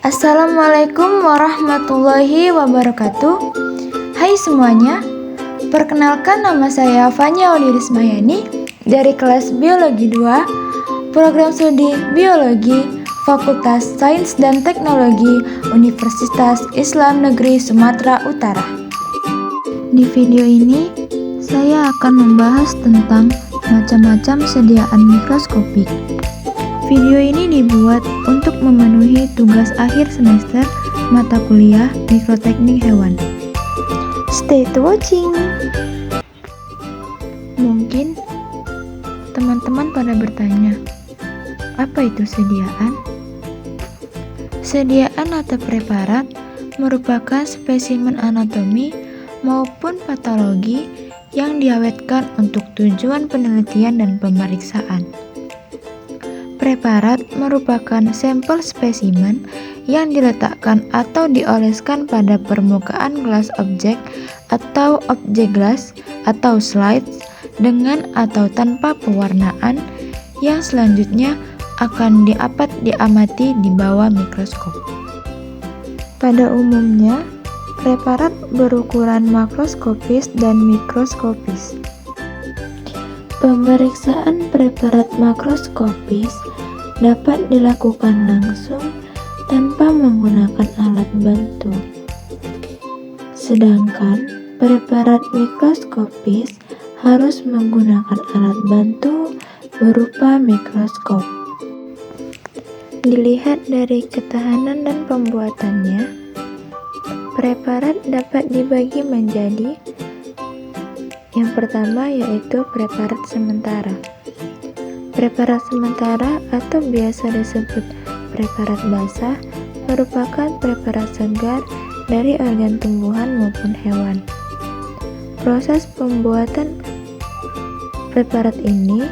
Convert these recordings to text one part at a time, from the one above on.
Assalamualaikum warahmatullahi wabarakatuh. Hai semuanya, perkenalkan nama saya Fanya Audirismayani dari kelas Biologi 2, Program Studi Biologi, Fakultas Sains dan Teknologi Universitas Islam Negeri Sumatera Utara. Di video ini, saya akan membahas tentang macam-macam sediaan mikroskopik. Video ini dibuat untuk memenuhi tugas akhir semester mata kuliah Mikroteknik Hewan. Stay to watching. Mungkin teman-teman pada bertanya, apa itu sediaan? Sediaan atau preparat merupakan spesimen anatomi maupun patologi yang diawetkan untuk tujuan penelitian dan pemeriksaan. Preparat merupakan sampel spesimen yang diletakkan atau dioleskan pada permukaan gelas objek atau objek gelas atau slides dengan atau tanpa pewarnaan yang selanjutnya akan diamati di bawah mikroskop. Pada umumnya, preparat berukuran makroskopis dan mikroskopis. Pemeriksaan preparat makroskopis dapat dilakukan langsung tanpa menggunakan alat bantu. Sedangkan preparat mikroskopis harus menggunakan alat bantu berupa mikroskop. Dilihat dari ketahanan dan pembuatannya, preparat dapat dibagi menjadi yang pertama yaitu preparat sementara. Preparat sementara atau biasa disebut preparat basah merupakan preparat segar dari organ tumbuhan maupun hewan. Proses pembuatan preparat ini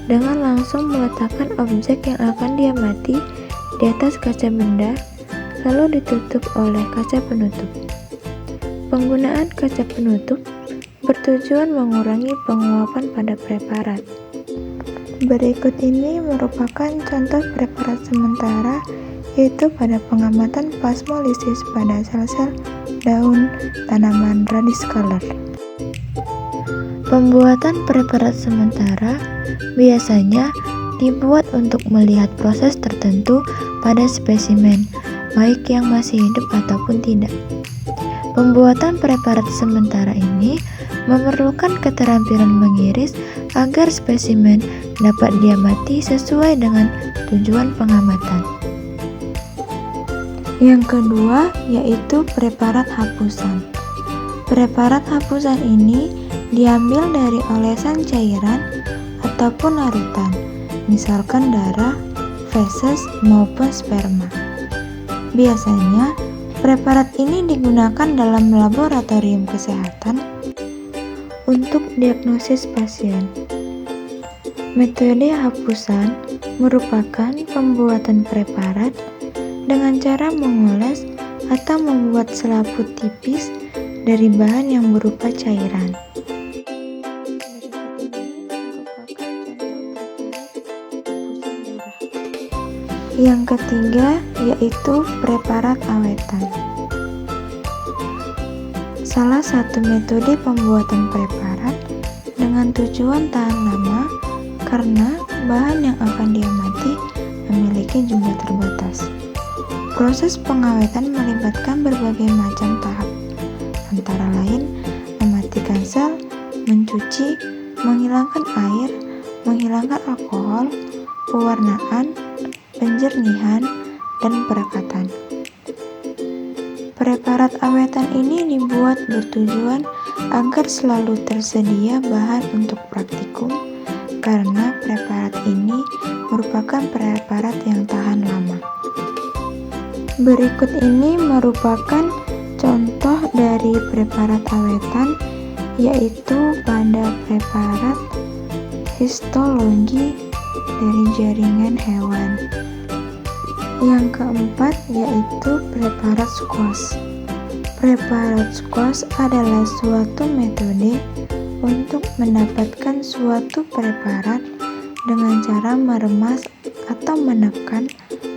dengan langsung meletakkan objek yang akan diamati di atas kaca benda lalu ditutup oleh kaca penutup. Penggunaan kaca penutup bertujuan mengurangi penguapan pada preparat. Berikut ini merupakan contoh preparat sementara, yaitu pada pengamatan plasmolisis pada sel-sel daun tanaman radiskaler. Pembuatan preparat sementara biasanya dibuat untuk melihat proses tertentu pada spesimen, baik yang masih hidup ataupun tidak. Pembuatan preparat sementara ini memerlukan keterampilan mengiris agar spesimen dapat diamati sesuai dengan tujuan pengamatan. Yang kedua yaitu preparat hapusan. Preparat hapusan ini diambil dari olesan cairan ataupun larutan, misalkan darah, feses maupun sperma. Biasanya preparat ini digunakan dalam laboratorium kesehatan untuk diagnosis pasien. Metode hapusan merupakan pembuatan preparat dengan cara mengoles atau membuat selaput tipis dari bahan yang berupa cairan. Yang ketiga yaitu preparat awetan. Salah satu metode pembuatan preparat dengan tujuan tahan lama karena bahan yang akan diamati memiliki jumlah terbatas. Proses pengawetan melibatkan berbagai macam tahap, antara lain mematikan sel, mencuci, menghilangkan air, menghilangkan alkohol, pewarnaan, penjernihan, dan perekatan. Preparat awetan ini dibuat bertujuan agar selalu tersedia bahan untuk praktikum karena preparat ini merupakan preparat yang tahan lama. Berikut ini merupakan contoh dari preparat awetan, yaitu pada preparat histologi dari jaringan hewan. Yang keempat yaitu preparat squash. Preparat squash adalah suatu metode untuk mendapatkan suatu preparat dengan cara meremas atau menekan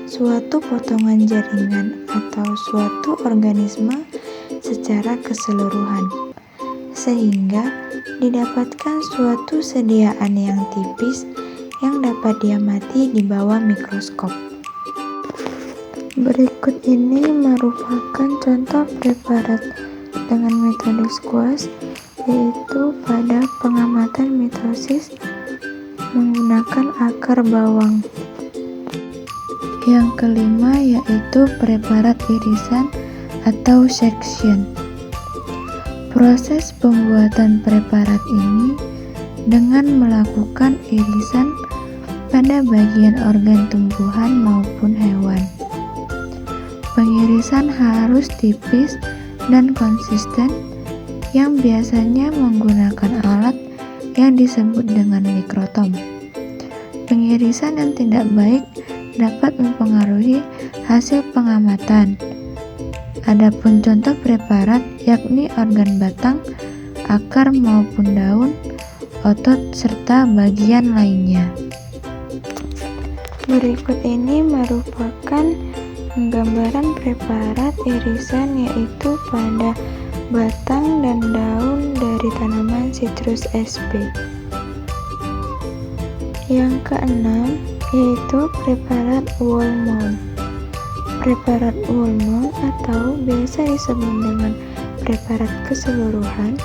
suatu potongan jaringan atau suatu organisme secara keseluruhan, sehingga didapatkan suatu sediaan yang tipis yang dapat diamati di bawah mikroskop. Berikut ini merupakan contoh preparat dengan metode squash, yaitu pada pengamatan mitosis menggunakan akar bawang. Yang kelima yaitu preparat irisan atau section. Proses pembuatan preparat ini dengan melakukan irisan pada bagian organ tumbuhan maupun hewan. Pengirisan harus tipis dan konsisten yang biasanya menggunakan alat yang disebut dengan mikrotom. Pengirisan yang tidak baik dapat mempengaruhi hasil pengamatan. Adapun contoh preparat yakni organ batang, akar maupun daun, otot, serta bagian lainnya. Berikut ini merupakan gambaran preparat irisan yaitu pada batang dan daun dari tanaman citrus sp. Yang keenam yaitu preparat wall mount. Preparat wall mount atau biasa disebut dengan preparat keseluruhan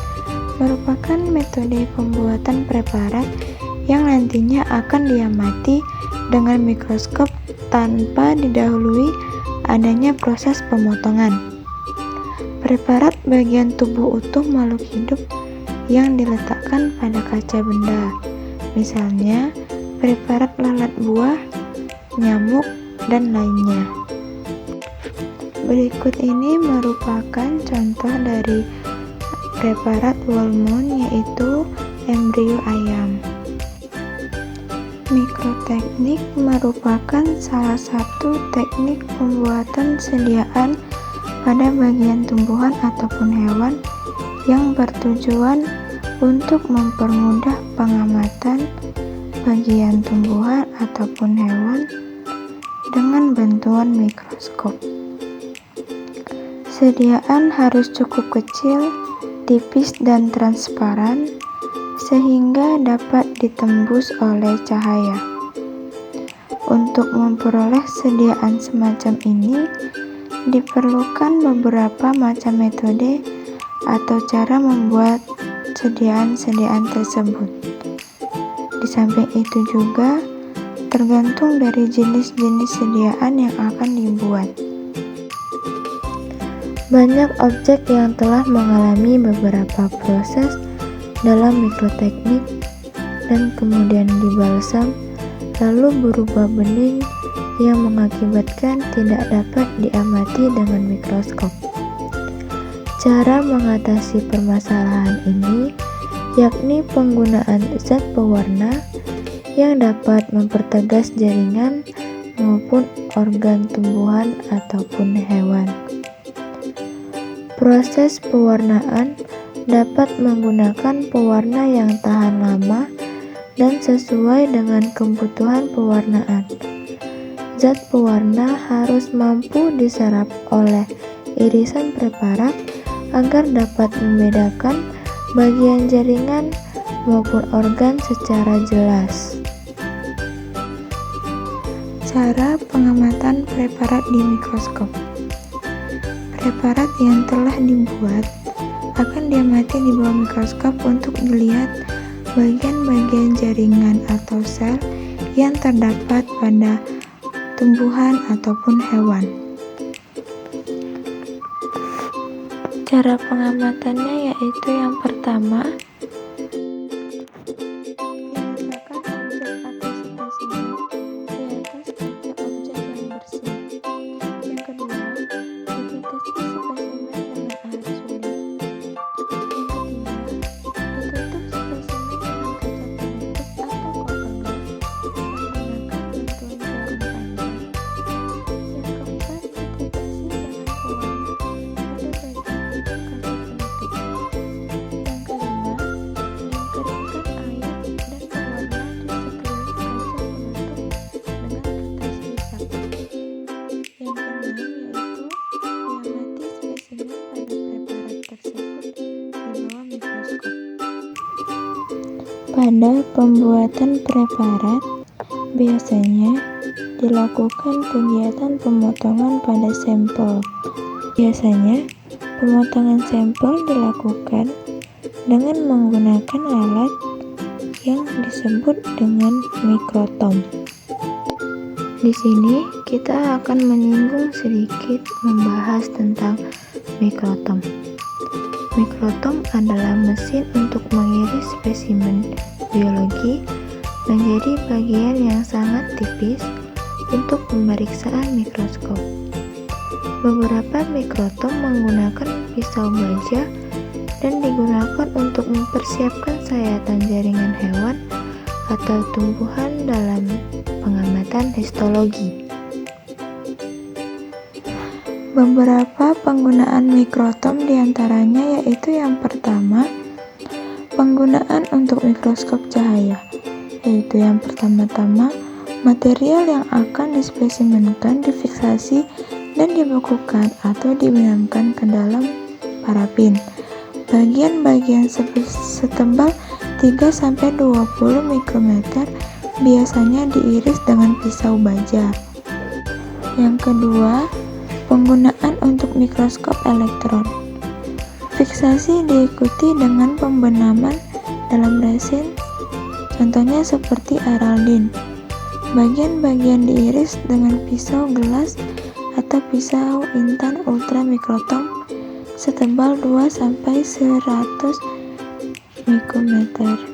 merupakan metode pembuatan preparat yang nantinya akan diamati dengan mikroskop tanpa didahului adanya proses pemotongan. Preparat bagian tubuh utuh makhluk hidup yang diletakkan pada kaca benda, misalnya preparat lalat buah, nyamuk, dan lainnya. Berikut ini merupakan contoh dari preparat wall mount yaitu embrio ayam. Mikroteknik merupakan salah satu teknik pembuatan sediaan pada bagian tumbuhan ataupun hewan yang bertujuan untuk mempermudah pengamatan bagian tumbuhan ataupun hewan dengan bantuan mikroskop. Sediaan harus cukup kecil, tipis dan transparan sehingga dapat ditembus oleh cahaya. Untuk memperoleh sediaan semacam ini diperlukan beberapa macam metode atau cara membuat sediaan-sediaan tersebut. Di samping itu juga tergantung dari jenis-jenis sediaan yang akan dibuat. Banyak objek yang telah mengalami beberapa proses dalam mikroteknik dan kemudian dibalsam lalu berubah bening yang mengakibatkan tidak dapat diamati dengan mikroskop. Cara mengatasi permasalahan ini yakni penggunaan zat pewarna yang dapat mempertegas jaringan maupun organ tumbuhan ataupun hewan. Proses pewarnaan dapat menggunakan pewarna yang tahan lama dan sesuai dengan kebutuhan pewarnaan. Zat pewarna harus mampu diserap oleh irisan preparat agar dapat membedakan bagian jaringan maupun organ secara jelas. Cara pengamatan preparat di mikroskop. Preparat yang telah dibuat akan diamati di bawah mikroskop untuk dilihat bagian-bagian jaringan atau sel yang terdapat pada tumbuhan ataupun hewan. Cara pengamatannya yaitu yang pertama, Pada pembuatan preparat, biasanya dilakukan kegiatan pemotongan pada sampel. Biasanya, pemotongan sampel dilakukan dengan menggunakan alat yang disebut dengan mikrotom. Di sini kita akan menyinggung sedikit membahas tentang mikrotom. Mikrotom adalah mesin untuk mengiris spesimen biologi menjadi bagian yang sangat tipis untuk pemeriksaan mikroskop. Beberapa mikrotom menggunakan pisau baja dan digunakan untuk mempersiapkan sayatan jaringan hewan atau tumbuhan dalam pengamatan histologi. Beberapa penggunaan mikrotom diantaranya yaitu yang pertama, penggunaan untuk mikroskop cahaya, yaitu yang pertama-tama material yang akan dispesimenkan difiksasi dan dibekukan atau dibenamkan ke dalam parafin. Bagian-bagian setebal 3-20 mikrometer biasanya diiris dengan pisau baja. Yang kedua, penggunaan untuk mikroskop elektron. Fiksasi diikuti dengan pembenaman dalam resin, contohnya seperti araldin. Bagian-bagian diiris dengan pisau gelas atau pisau intan ultramikrotom setebal 2-100 mikrometer.